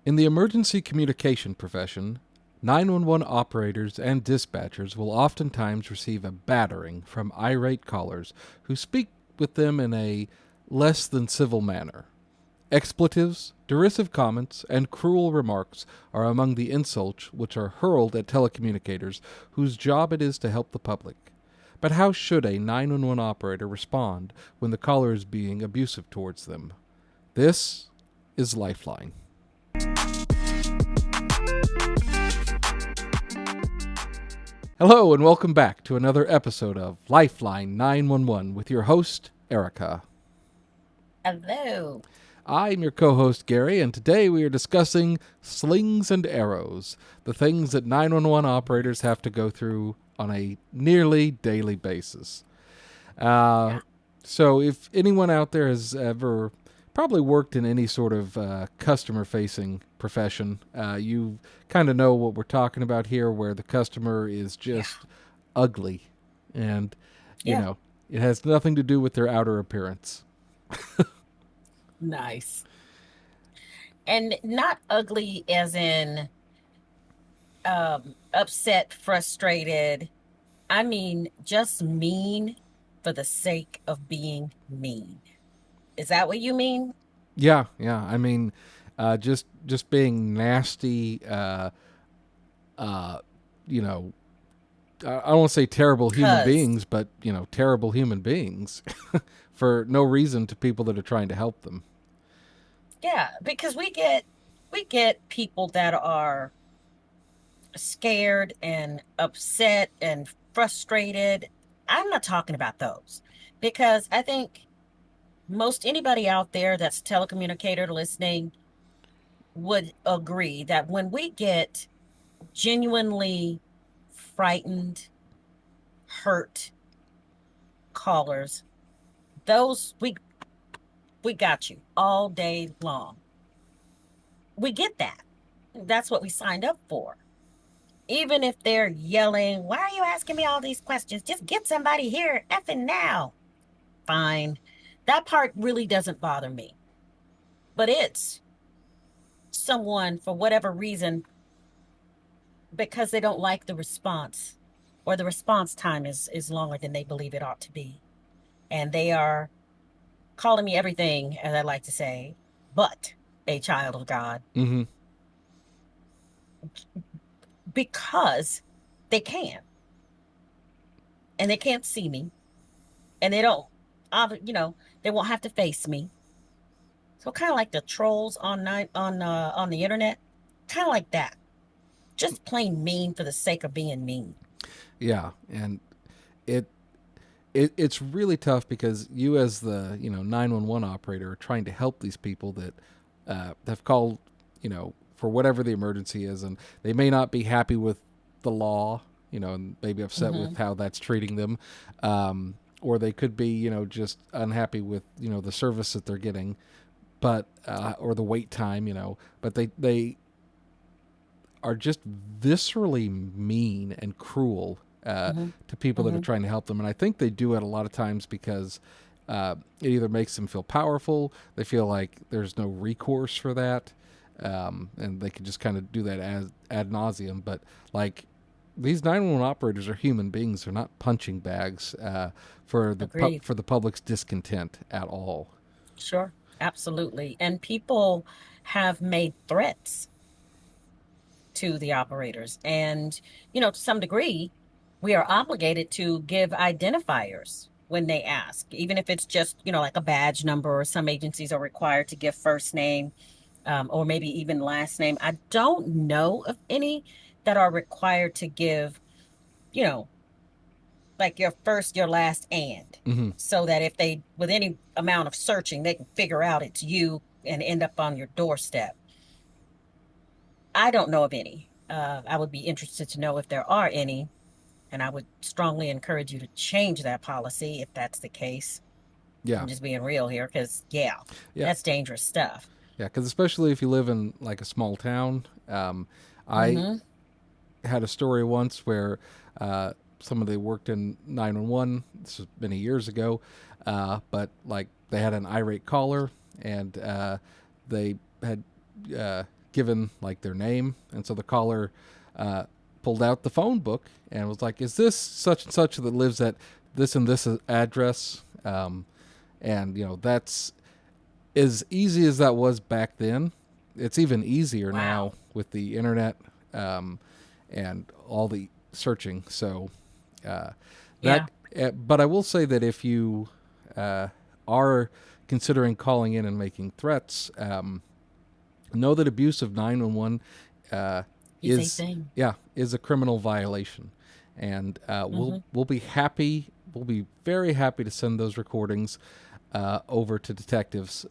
In the emergency communication profession, 911 operators and dispatchers will oftentimes receive a battering from irate callers who speak with them in a less than civil manner. Expletives, derisive comments, and cruel remarks are among the insults which are hurled at telecommunicators whose job it is to help the public. But how should a 911 operator respond when the caller is being abusive towards them? This is Lifeline. Hello, and welcome back to another episode of Lifeline 911 with your host, Erica. Hello. I'm your co-host, Gary, and today we are discussing slings and arrows, the things that 911 operators have to go through on a nearly daily basis. Yeah. So if anyone out there has ever probably worked in any sort of customer-facing profession, you kind of know what we're talking about here, where the customer is Yeah. just ugly, and Yeah. it has nothing to do with their outer appearance. Nice. And not ugly as in upset, frustrated. I mean, just mean for the sake of being mean. Is that what you mean? Yeah. I mean, just being nasty. Uh, you know, I don't want to say terrible human Cuz beings, but terrible human beings for no reason to people that are trying to help them. yeah, because we get people that are scared and upset and frustrated. I'm not talking about those because I think most anybody out there that's a telecommunicator listening would agree that when we get genuinely frightened, hurt callers, those we got you all day long. We get that. That's what we signed up for. Even if they're yelling, "Why are you asking me all these questions? Just get somebody here effing now." Fine. That part really doesn't bother me. But it's someone for whatever reason because they don't like the response or the response time is longer than they believe it ought to be. And they are calling me everything, as I like to say, but a child of God Mm-hmm. because they can and they can't see me and they don't, they won't have to face me. So kind of like the trolls on the internet, kind of like that. Just plain mean for the sake of being mean. Yeah, and it, it's really tough because you, as the 911 operator, are trying to help these people that have called, for whatever the emergency is, and they may not be happy with the law, and maybe upset Hmm. with how that's treating them, or they could be, just unhappy with the service that they're getting, but or the wait time, but they are just viscerally mean and cruel Hmm. to people that are Hmm. trying to help them. And I think they do it a lot of times because it either makes them feel powerful, they feel like there's no recourse for that, and they can just kind of do that as ad nauseum. But like these 911 operators are human beings; they're not punching bags Agreed. for the public's discontent at all. Sure. Absolutely. And people have made threats to the operators. And, to some degree, we are obligated to give identifiers when they ask, even if it's just, like a badge number, or some agencies are required to give first name, or maybe even last name. I don't know of any that are required to give, you know, like your first, your last, and Mm-hmm. so that if they, with any amount of searching, they can figure out it's you and end up on your doorstep. I don't know of any. I would be interested to know if there are any, and I would strongly encourage you to change that policy if that's the case. Yeah, I'm just being real here because, yeah, yeah, that's dangerous stuff. yeah. Because especially if you live in like a small town, I Mm-hmm. had a story once where somebody worked in 911. This was many years ago, but like they had an irate caller, and they had given like their name, and so the caller pulled out the phone book and was like, "Is this such and such that lives at this and this address?" And that's as easy as that was back then. It's even easier Wow. now with the internet and all the searching. So uh, Yeah. that, but I will say that if you are considering calling in and making threats, know that abusive 911 uh, It's a is thing. is a criminal violation, and Hmm. we'll be happy. We'll be very happy to send those recordings over to detectives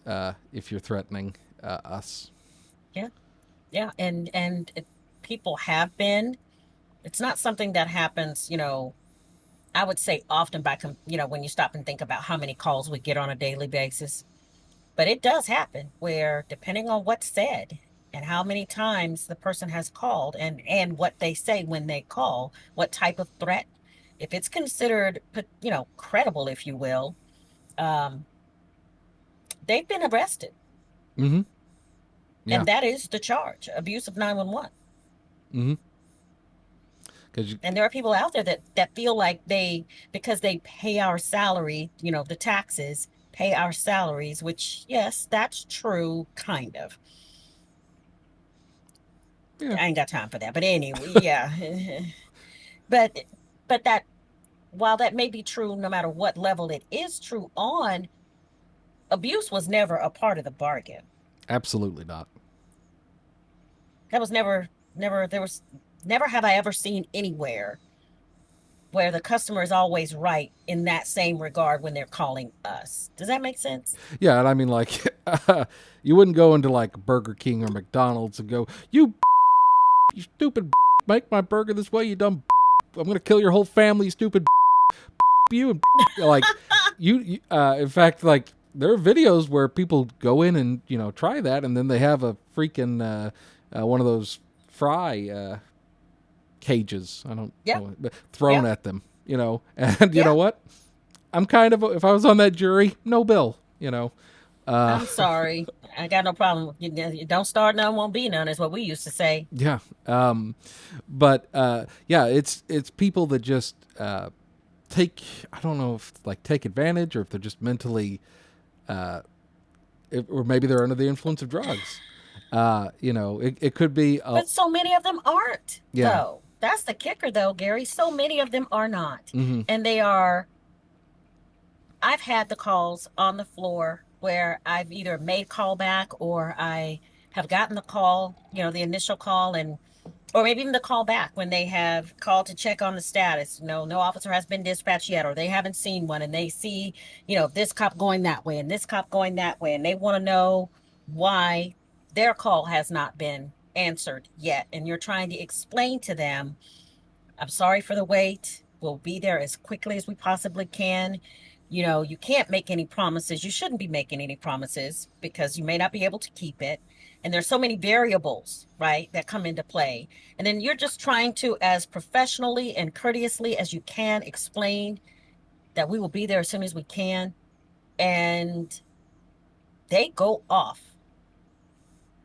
if you're threatening us. Yeah. Yeah. People have been. It's not something that happens, I would say often when you stop and think about how many calls we get on a daily basis. But it does happen where, depending on what's said and how many times the person has called and what they say when they call, what type of threat, if it's considered, credible, if you will, um, they've been arrested. Mm-hmm. Yeah. And that is the charge, abuse of 911. Mm-hmm. Because And there are people out there that feel like because they pay our salary, the taxes pay our salaries, which yes, that's true, kind of. yeah, I ain't got time for that. But anyway, yeah. But but that while that may be true no matter what level it is true on, abuse was never a part of the bargain. absolutely not. That was never there was never have I ever seen anywhere where the customer is always right in that same regard when they're calling us. Does that make sense? Yeah, and I mean, like, you wouldn't go into like Burger King or McDonald's and go, you stupid, make my burger this way, you dumb. I'm gonna kill your whole family, you stupid. You and like, in fact, like, there are videos where people go in and try that, and then they have a freaking one of those fry cages. I don't Yeah. know, but thrown Yeah. at them. And you know Yeah. what? I'm kind of, if I was on that jury, no bill. Uh, I'm sorry. I got no problem. You don't start none, won't be none, is what we used to say. yeah. But yeah, it's people that just take, I don't know if like take advantage or if they're just mentally, uh, or maybe they're under the influence of drugs. It could be But so many of them aren't, yeah. though. That's the kicker, though, Gary. So many of them are not. Mm-hmm. And I've had the calls on the floor where I've either made call back or I have gotten the call, the initial call, or maybe even the call back when they have called to check on the status. No officer has been dispatched yet, or they haven't seen one, and they see, this cop going that way and this cop going that way, and they want to know why their call has not been answered yet. And you're trying to explain to them, I'm sorry for the wait. We'll be there as quickly as we possibly can. You can't make any promises. You shouldn't be making any promises because you may not be able to keep it. And there's so many variables, right, that come into play. And then you're just trying to, as professionally and courteously as you can, explain that we will be there as soon as we can. And they go off.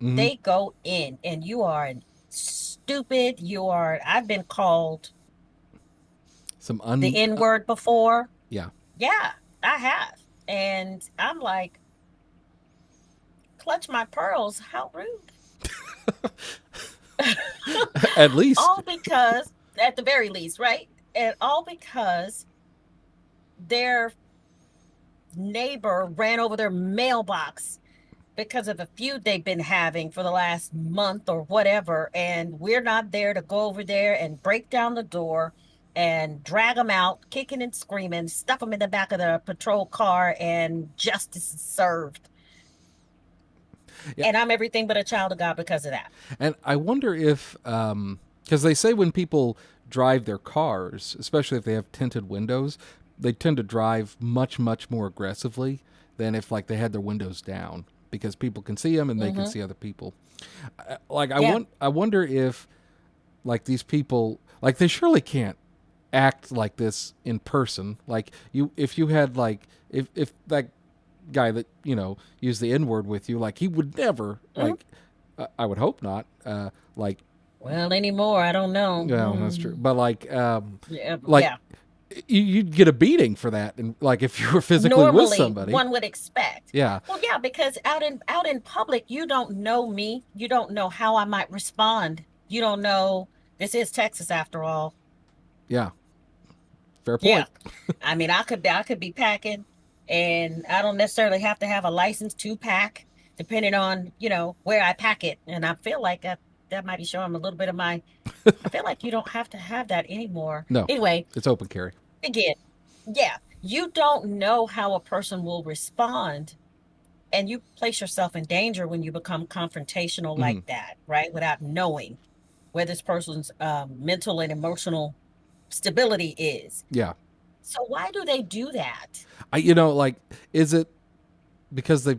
Mm-hmm. They go in, and you are stupid. I've been called Some the N word before. yeah. Yeah, I have. And I'm like, clutch my pearls. How rude. At least. All because, at the very least, right? And all because their neighbor ran over their mailbox because of a feud they've been having for the last month or whatever. And we're not there to go over there and break down the door and drag them out, kicking and screaming, stuff them in the back of the patrol car, and justice is served. Yeah. And I'm everything but a child of God because of that. And I wonder if, because they say when people drive their cars, especially if they have tinted windows, they tend to drive much, much more aggressively than if like they had their windows down because people can see them and they can Mm-hmm. see other people. Like Yeah. I wonder if like these people, like they surely can't act like this in person. Like if you had like if that guy that used the N word with you, like he would never Mm-hmm. like I would hope not. Like, Well, anymore, I don't know. yeah, that's true. But Yeah, like yeah. you'd get a beating for that, and like if you were physically with Normally, somebody, one would expect. yeah, Well, yeah, because out in public, you don't know me. You don't know how I might respond. You don't know. This is Texas after all. yeah, fair Yeah. point. I mean, I could be packing and I don't necessarily have to have a license to pack depending on, where I pack it. And I feel like that might be showing a little bit of my I feel like you don't have to have that anymore. No, Anyway, it's open carry. again, yeah, you don't know how a person will respond and you place yourself in danger when you become confrontational Hmm. like that, right? Without knowing where this person's mental and emotional stability is. Yeah, So why do they do that? like, is it because they?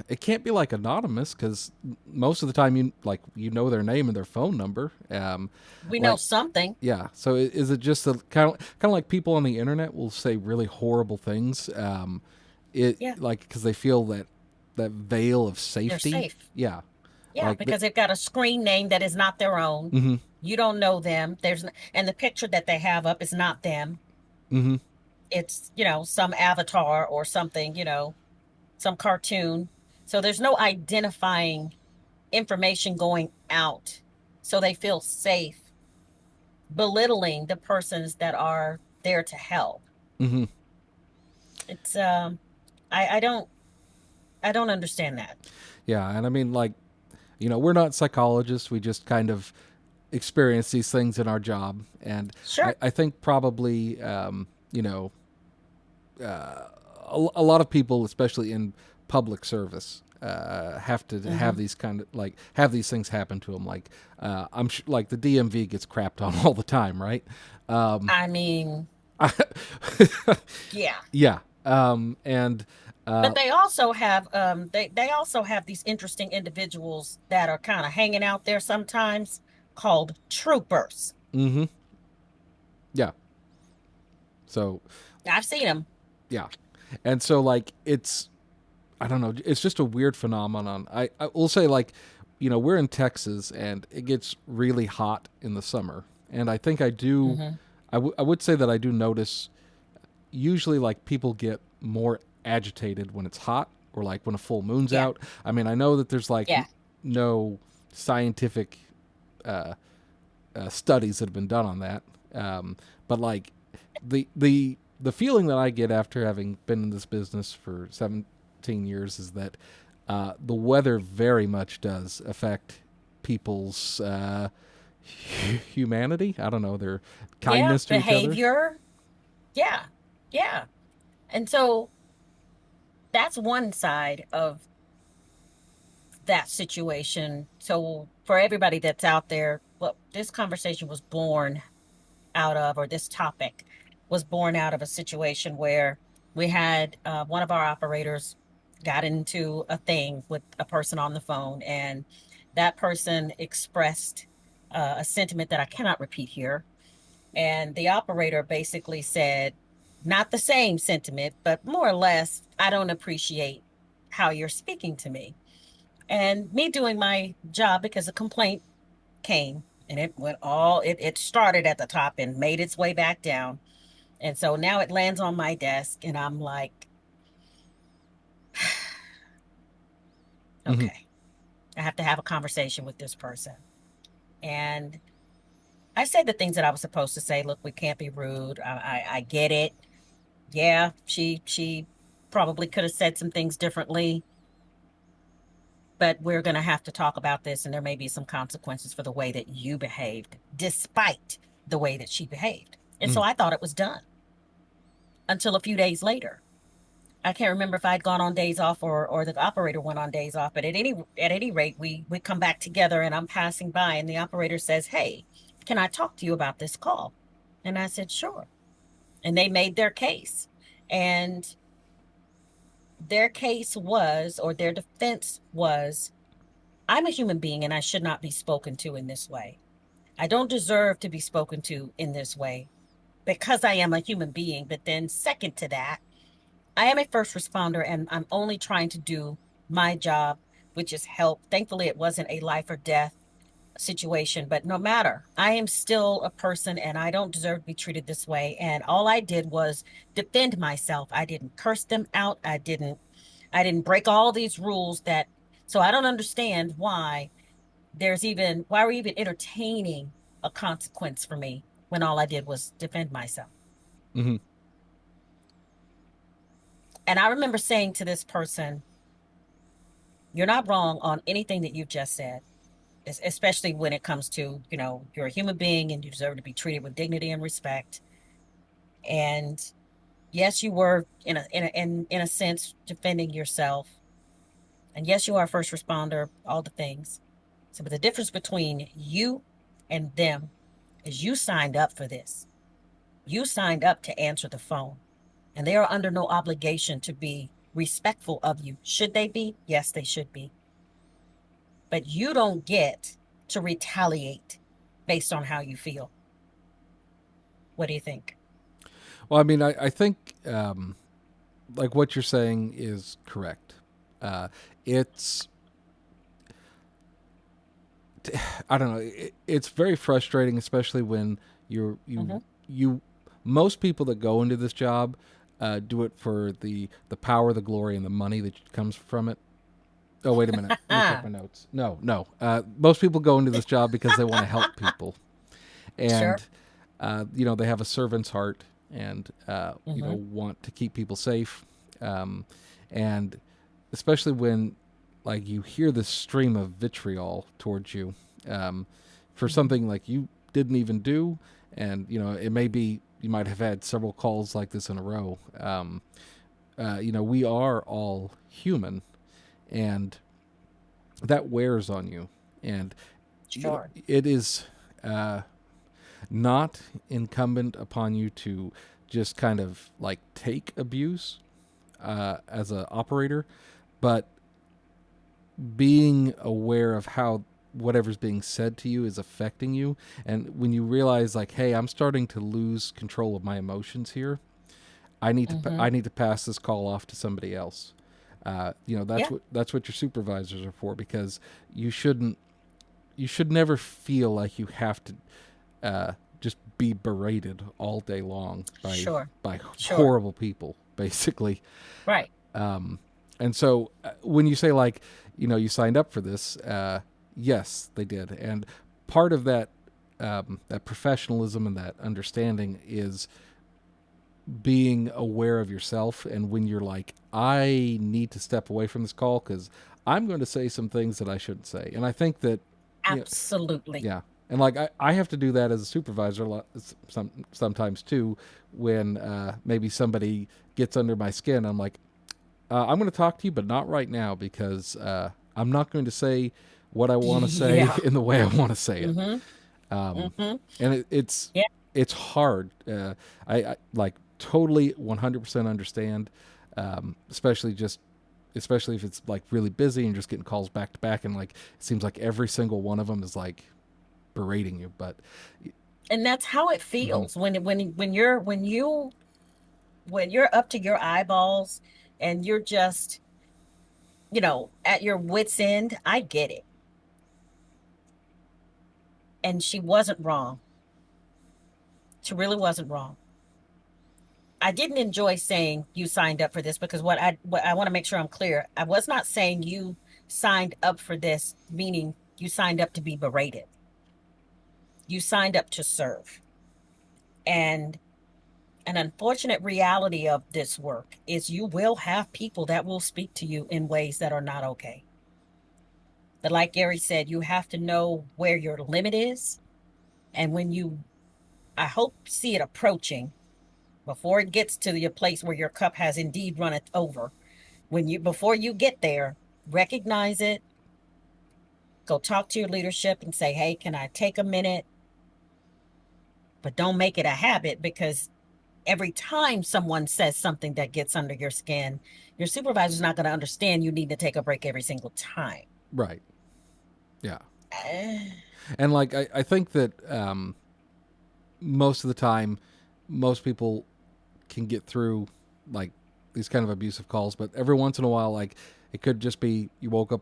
It can't be like anonymous because most of the time you know their name and their phone number. We know Like, something. yeah. So is it just a kind of like people on the internet will say really horrible things? It Yeah, like because they feel that veil of they're safety. safe. Yeah, Yeah, like because they've got a screen name that is not their own. mm-hmm, You don't know them. And the picture that they have up is not them. mm-hmm, It's, some avatar or something, some cartoon. So there's no identifying information going out. So they feel safe belittling the persons that are there to help. mm-hmm. It's I don't understand that. Yeah, and I mean, like, we're not psychologists. We just kind of experience these things in our job, and Sure. I think probably a lot of people, especially in public service, have to have Hmm. these kind of like have these things happen to them. Like like the DMV gets crapped on all the time, right? Um, I mean, yeah. yeah, and But they also have they also have these interesting individuals that are kind of hanging out there sometimes called troopers. mm-hmm, yeah. So I've seen them. yeah, and so like it's I don't know. It's just a weird phenomenon. I will say, like, we're in Texas and it gets really hot in the summer. And I think I do, Hmm. I would say that I do notice usually like people get more agitated when it's hot or like when a full moon's Yeah. out. I mean, I know that there's like Yeah. no scientific studies that have been done on that. But like the feeling that I get after having been in this business for 17 years is that the weather very much does affect people's humanity. I don't know, their Yeah. kindness to each other. Behavior. Yeah. Yeah. And so that's one side of that situation. So for everybody that's out there, well, this conversation was born out of, or this topic was born out of a situation where we had one of our operators got into a thing with a person on the phone, and that person expressed a sentiment that I cannot repeat here. And the operator basically said, not the same sentiment, but more or less, I don't appreciate how you're speaking to me. And me doing my job because a complaint came and it started at the top and made its way back down. And so now it lands on my desk and I'm like, Hmm. okay, I have to have a conversation with this person. And I said the things that I was supposed to say. Look, we can't be rude. I get it. Yeah, she probably could have said some things differently, but we're going to have to talk about this and there may be some consequences for the way that you behaved despite the way that she behaved. And so Mm. I thought it was done until a few days later. I can't remember if I'd gone on days off or the operator went on days off, but at any rate, we come back together and I'm passing by and the operator says, "Hey, can I talk to you about this call?" And I said, "Sure." And they made their case. And their case was, or their defense was, I'm a human being and I should not be spoken to in this way. I don't deserve to be spoken to in this way because I am a human being. But then, second to that, I am a first responder and I'm only trying to do my job which is help. Thankfully, it wasn't a life or death situation, but no matter, I am still a person and I don't deserve to be treated this way. And all I did was defend myself. I didn't curse them out. I didn't break all these rules that, so I don't understand why we're even entertaining a consequence for me when all I did was defend myself. Hmm. And I remember saying to this person, you're not wrong on anything that you've just said, especially when it comes to, you're a human being and you deserve to be treated with dignity and respect. And yes, you were in a sense defending yourself. And yes, you are a first responder, all the things. So, but the difference between you and them is you signed up for this. You signed up to answer the phone, and they are under no obligation to be respectful of you. Should they be? Yes, they should be. But you don't get to retaliate based on how you feel. What do you think? Well, I mean, I think like what you're saying is correct. It's I don't know. It's very frustrating, especially when you're Mm-hmm. you. Most people that go into this job do it for the power, the glory, and the money that comes from it. Oh, wait a minute. Let me check my notes. No, no. Most people go into this job because they want to help people, Sure. and they have a servant's heart, and Mm-hmm. want to keep people safe, um, and especially when like you hear this stream of vitriol towards you um, for Mm-hmm. something like you didn't even do, and it may be you might have had several calls like this in a row. We are all human, and that wears on you, and Sure. it is uh, not incumbent upon you to just kind of like take abuse as an operator, but being aware of how whatever's being said to you is affecting you, and when you realize like, hey, I'm starting to lose control of my emotions here, Mm-hmm. I need to pass this call off to somebody else. Yeah. That's what your supervisors are for, because you shouldn't you should never feel like you have to just be berated all day long Sure. by Sure. horrible people, basically. Right. Um, and so when you say like, you signed up for this, yes, they did, and part of that professionalism and that understanding is being aware of yourself, and when you're like, I need to step away from this call because I'm going to say some things that I shouldn't say, and I think that you know, Absolutely. yeah. And like I have to do that as a supervisor sometimes too, when maybe somebody gets under my skin. I'm like, I'm going to talk to you, but not right now, because I'm not going to say what I want to say Yeah. in the way I want to say it. Mm-hmm. Um, Mm-hmm. and Yeah. it's hard. I like totally 100% understand, especially if it's like really busy and just getting calls back to back, and like it seems like every single one of them is like berating you. But And that's how it mhm, feels when you're up to your eyeballs and you're just, at your wits end. I get it. And she wasn't wrong. She really wasn't wrong. I didn't enjoy saying you signed up for this, because what I want to make sure I'm clear. I was not saying you signed up for this, meaning you signed up to be berated. You signed up to serve. And an unfortunate reality of this work is you will have people that will speak to you in ways that are not okay. But like Gary said, you have to know where your limit is. And I hope, see it approaching before it gets to the place where your cup has indeed runneth over. Before you get there, recognize it, go talk to your leadership and say, hey, can I take a minute? But don't make it a habit, because every time someone says something that gets under your skin, your supervisor's not going to understand you need to take a break every single time. right, yeah. Uh, And like I think that most of the time, most people can get through like these kind of abusive calls, but every once in a while, like it could just be you woke up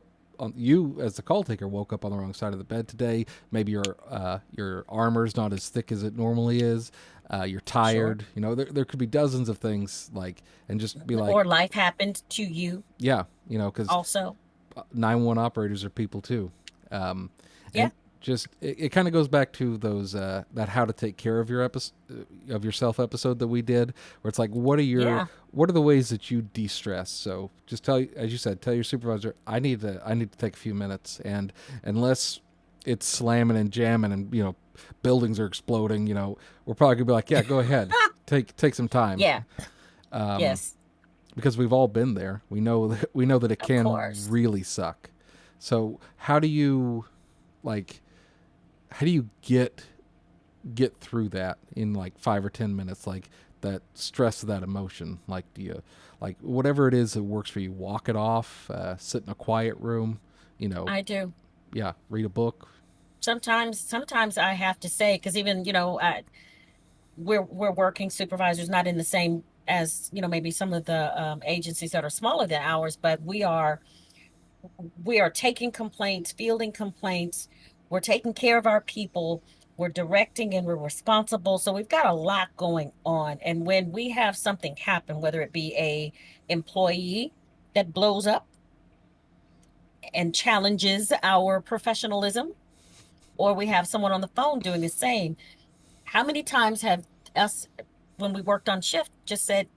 you as the call taker woke up on the wrong side of the bed today. Maybe your armor's not as thick as it normally is. You're Sure. tired. You know, there could be dozens of things like, and just be like, Or life happened to you yeah, you know, because also. 911 operators are people too. Yeah. And just it kind of goes back to those that how to take care of your of yourself episode that we did, where it's like, Yeah. what are the ways that you de-stress? So just tell, as you said, tell your supervisor, I need to take a few minutes, and unless it's slamming and jamming and buildings are exploding, we're probably gonna be like, yeah, go ahead, take some time. Yeah. Um, Yes. because we've all been there. We know that it Of can course. really suck. So how do you like how do you get through that in like 5 or 10 minutes? Like that stress of that emotion. Like do you like whatever it is that works for you? Walk it off. Sit in a quiet room. You know, I do. yeah. Read a book. Sometimes I have to say, because even, we're working supervisors, not in the same as, maybe some of the agencies that are smaller than ours, but we are taking complaints, fielding complaints. We're taking care of our people. We're directing and we're responsible. So we've got a lot going on. And when we have something happen, whether it be a employee that blows up and challenges our professionalism, or we have someone on the phone doing the same, how many times have us, when we worked on shift, just said,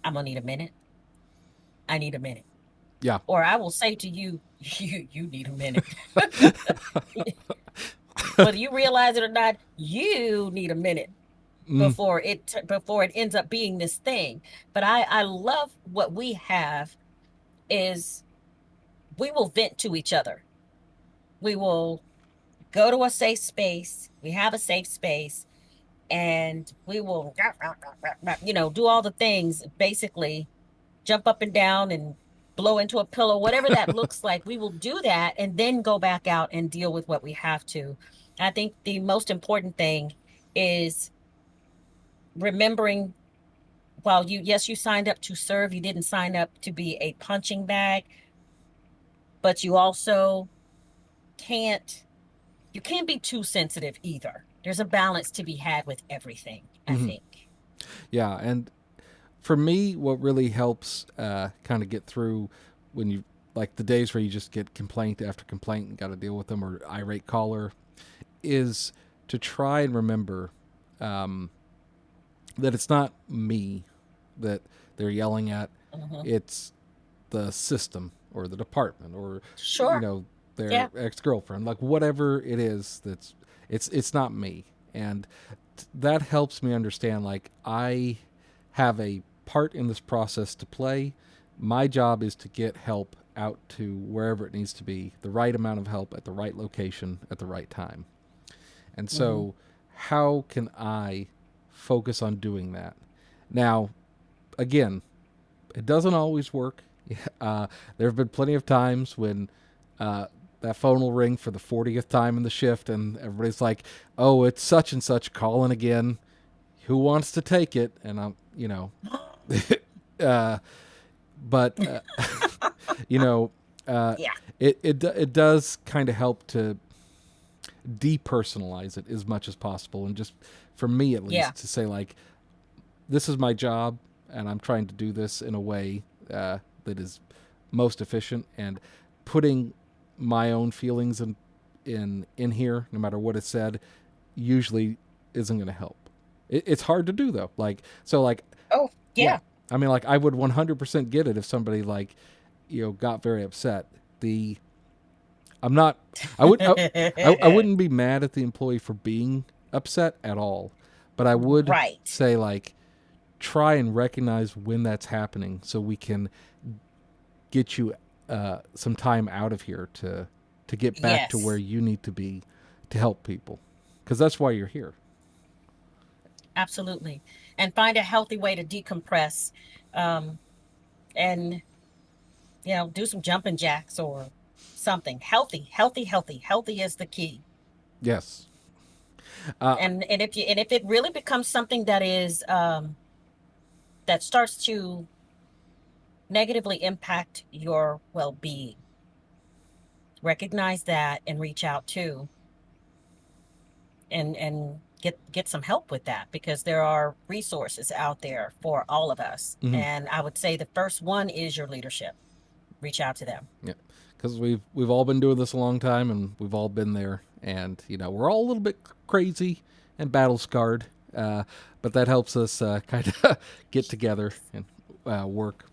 I'm gonna need a minute. I need a minute. Yeah. Or I will say to you, you need a minute. Whether you realize it or not, you need a minute Mm, before it ends up being this thing. But I love what we have is we will vent to each other. We will go to a safe space. We have a safe space and we will do all the things, basically jump up and down and blow into a pillow, whatever that looks like. We will do that and then go back out and deal with what we have to. I think the most important thing is remembering, while yes, you signed up to serve, you didn't sign up to be a punching bag, but can't you can't be too sensitive either. There's a balance to be had with everything, I hmm. think. Yeah. And for me, what really helps kind of get through when you like the days where you just get complaint after complaint and got to deal with them, or irate caller, is to try and remember um, that it's not me that they're yelling at. Hmm. It's the system or the department or you Sure. know their Yeah. ex-girlfriend, like whatever it is. That's it's not me. And that helps me understand like I have a part in this process to play. My job is to get help out to wherever it needs to be, the right amount of help at the right location at the right time. And Hmm. so, how can I focus on doing that? Now, again, it doesn't always work. There have been plenty of times when that phone will ring for the 40th time in the shift, and everybody's like, "Oh, it's such and such calling again. Who wants to take it?" And uh, but you know, uh, Yeah. it does kind of help to depersonalize it as much as possible, and just for me at Yeah. least to say like, this is my job, and I'm trying to do this in a way that is most efficient, and putting my own feelings in here, no matter what is said, usually isn't going to help. It's hard to do though. Like so, like Oh, yeah, yeah. I mean, like I would 100% get it if somebody like got very upset. The I'm not. I would. I wouldn't be mad at the employee for being upset at all, but I would Right. say like try and recognize when that's happening so we can get you some time out of here to get back to where Yes, you need to be to help people, because that's why you're here. absolutely. And find a healthy way to decompress. Um, and do some jumping jacks or something. Healthy, healthy, healthy. Healthy is the key. Yes. Uh, And if it really becomes something that starts to negatively impact your well-being, recognize that and reach out to and get some help with that, because there are resources out there for all of us. Hmm. And I would say the first one is your leadership. Reach out to them. Yeah, because we've all been doing this a long time, and we've all been there, and we're all a little bit crazy and battle scarred, but that helps us kind of get together and work.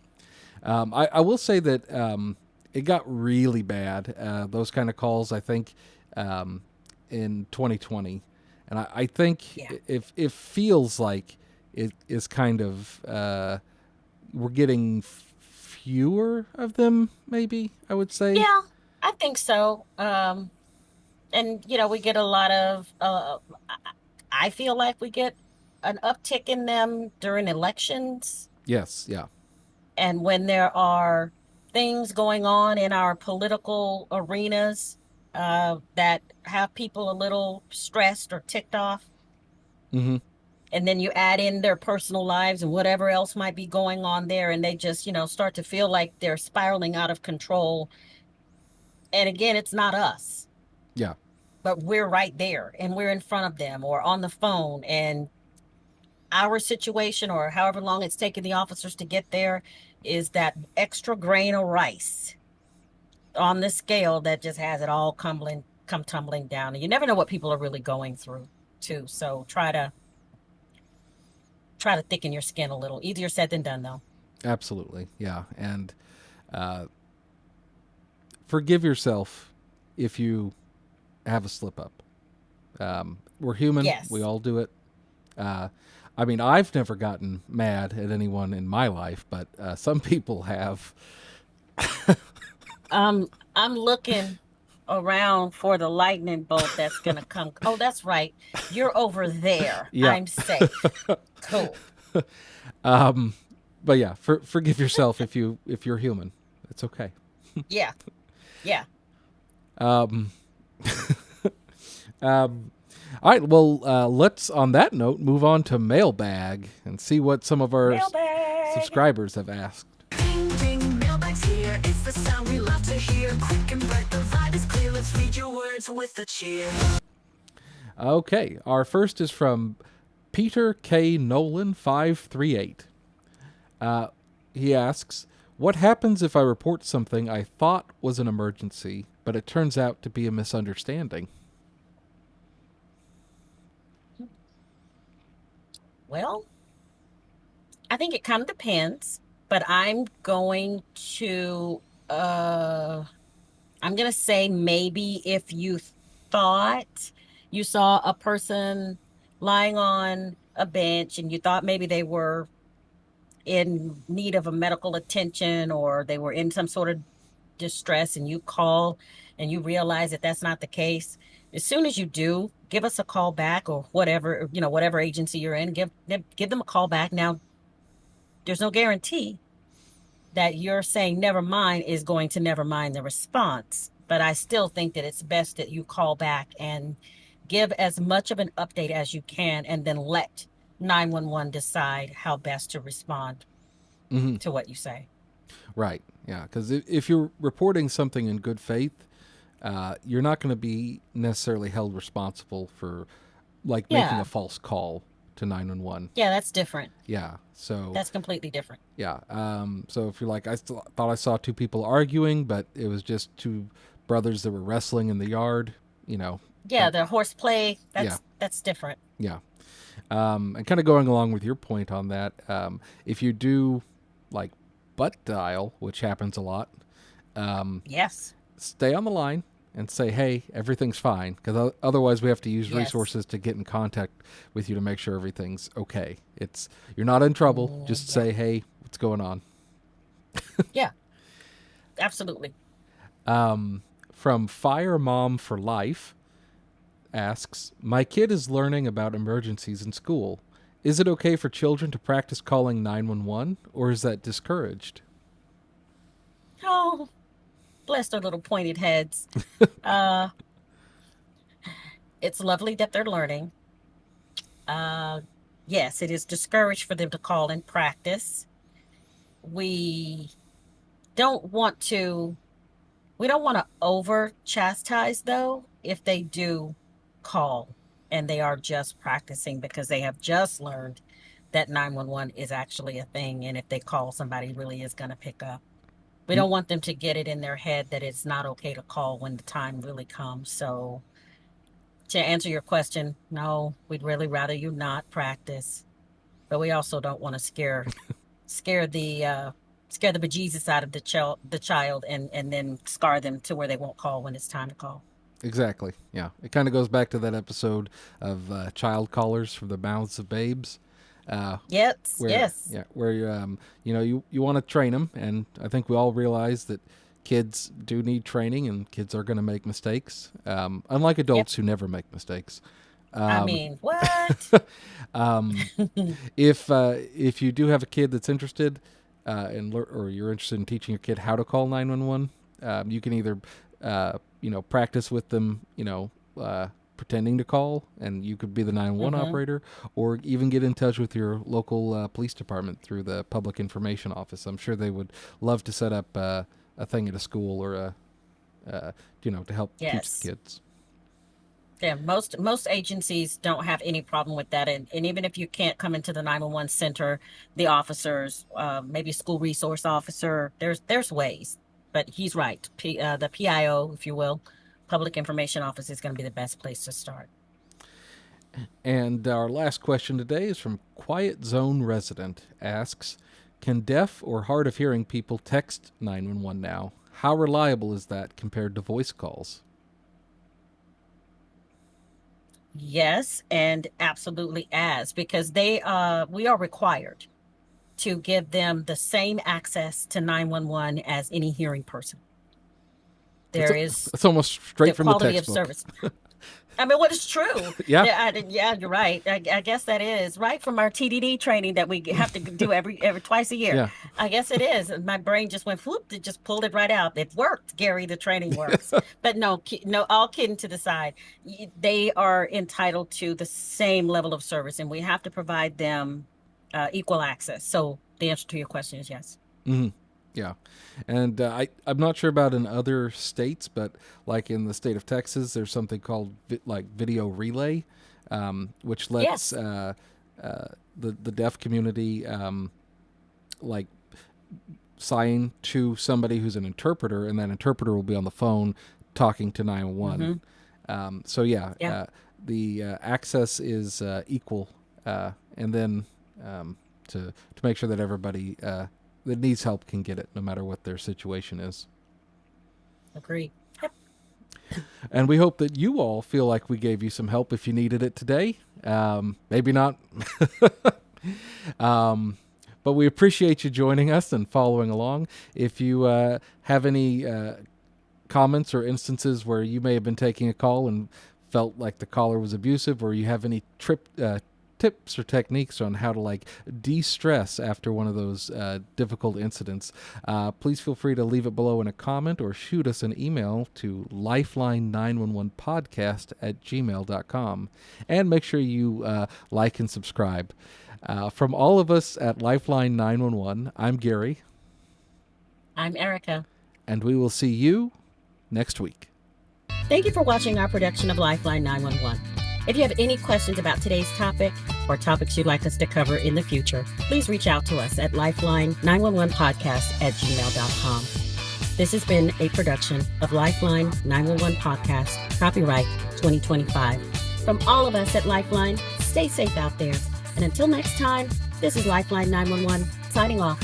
I will say that it got really bad. Those kind of calls, I think, um, in 2020, and I think Yeah. if it feels like it is kind of we're getting fewer of them. Maybe I would say. Yeah, I think so. And we get a lot of I feel like we get an uptick in them during elections, Yes. Yeah. and when there are things going on in our political arenas that have people a little stressed or ticked off, Hmm. and then you add in their personal lives and whatever else might be going on there, and they just start to feel like they're spiraling out of control. And again, it's not us, Yeah. but we're right there and we're in front of them or on the phone, and our situation, or however long it's taken the officers to get there, is that extra grain of rice on the scale that just has it all come tumbling down. And you never know what people are really going through too. So try to thicken your skin a little. Easier said than done, though. Absolutely. Yeah. And uh, forgive yourself if you have a slip up. We're human. We Yes. all do it. Uh, I mean, I've never gotten mad at anyone in my life, but some people have. I'm looking around for the lightning bolt that's gonna come. Oh, that's right. You're over there. Yeah. I'm safe. Cool. But yeah, forgive yourself if you're human. It's okay. Yeah. Yeah. Um, all right. Well, let's on that note move on to mailbag and see what some of our Mailbag. subscribers have asked. Ding ding, mailbag's here. It's the sound we love to hear. Quick and bright, the vibe is clear. Let's read your words with a cheer. Okay, our first is from Peter K. Nolan 538. He asks, "What happens if I report something I thought was an emergency, but it turns out to be a misunderstanding?" Well, I think it kind of depends, but uh I'm gonna say maybe if you thought you saw a person lying on a bench and you thought maybe they were in need of a medical attention, or they were in some sort of distress, and you call and you realize that that's not the case. As soon as you do, give us a call back, or whatever agency you're in, give them a call back. Now, there's no guarantee that you're saying never mind is going to never mind the response, but I still think that it's best that you call back and give as much of an update as you can, and then let 911 decide how best to respond Hmm. to what you say. Right. Yeah. Because if you're reporting something in good faith, you're not going to be necessarily held responsible for like making a Yeah. false call to 911. Yeah, that's different. Yeah. So That's completely different. yeah. So if you're like, thought I saw two people arguing, but it was just two brothers that were wrestling in the yard. You know. Yeah, That. the horseplay, Yeah. that's different. Yeah. And kind of going along with your point on that, if you do like butt dial, which happens a lot, Yes. stay on the line and say, "Hey, everything's fine," because otherwise we have to use Yes. resources to get in contact with you to make sure everything's okay. You're not in trouble. Just Yeah. say, "Hey, what's going on?" Yeah, absolutely. From Fire Mom for Life asks, "My kid is learning about emergencies in school. Is it okay for children to practice calling 911, or is that discouraged?" Oh, bless their little pointed heads. Uh, it's lovely that they're learning. Uh, yes, it is discouraged for them to call and practice. We don't want to. We don't want to over chastise though if they do call and they are just practicing because they have just learned that 911 is actually a thing. And if they call, somebody really is going to pick up. We Mm, don't want them to get it in their head that it's not okay to call when the time really comes. So to answer your question, no, we'd really rather you not practice, but we also don't want to scare the bejesus out of the child and then scar them to where they won't call when it's time to call. exactly. Yeah. It kind of goes back to that episode of Child Callers from the Mouths of Babes. Uh, Yes, where yes. yeah, where you want to train them, and I think we all realize that kids do need training, and kids are going to make mistakes, unlike Yep. adults who never make mistakes. I Um, mean, what? um, if you do have a kid that's interested, or you're interested in teaching your kid how to call 911, you can either practice with them, pretending to call, and you could be the 911 Hmm. operator, or even get in touch with your local police department through the public information office. I'm sure they would love to set up a thing at a school or to help teach the Yes. kids. Yeah, most agencies don't have any problem with that. And even if you can't come into the 911 center, the officers, maybe school resource officer, there's ways. But he's right. The PIO, if you will, Public Information Office is going to be the best place to start. And our last question today is from Quiet Zone Resident. Asks, can deaf or hard of hearing people text 911 now? How reliable is that compared to voice calls? Yes, and absolutely because we are required to give them the same access to 911 as any hearing person. It's, There is it's almost the straight from the quality of textbook. service. I mean, what is true? Yeah. Yeah, you're right. I guess that is right from our TDD training that we have to do every twice a year. Yeah. I guess it is. And my brain just went whoop. It just pulled it right out. It worked, Gary. The training works. But no, no. All kidding to the side, they are entitled to the same level of service, and we have to provide them equal access. So the answer to your question is yes. Hmm. Yeah. And I'm not sure about in other states, but like in the state of Texas, there's something called video relay, which lets Yes. the deaf community like sign to somebody who's an interpreter, and that interpreter will be on the phone talking to 911. Hmm. So yeah, Yeah. the access is equal, and then to make sure that everybody that needs help can get it, no matter what their situation is. Agree. And we hope that you all feel like we gave you some help if you needed it today. Maybe not. But we appreciate you joining us and following along. If you have any comments or instances where you may have been taking a call and felt like the caller was abusive, or you have any tips or techniques on how to like de-stress after one of those difficult incidents, please feel free to leave it below in a comment or shoot us an email to lifeline911podcast@gmail.com, and make sure you like and subscribe. From all of us at Lifeline 911, I'm Gary, I'm Erica. and we will see you next week. Thank you for watching our production of Lifeline 911. If you have any questions about today's topic or topics you'd like us to cover in the future, please reach out to us at lifeline911podcast@gmail.com. This has been a production of Lifeline 911 Podcast, copyright 2025. From all of us at Lifeline, stay safe out there. And until next time, this is Lifeline 911 signing off.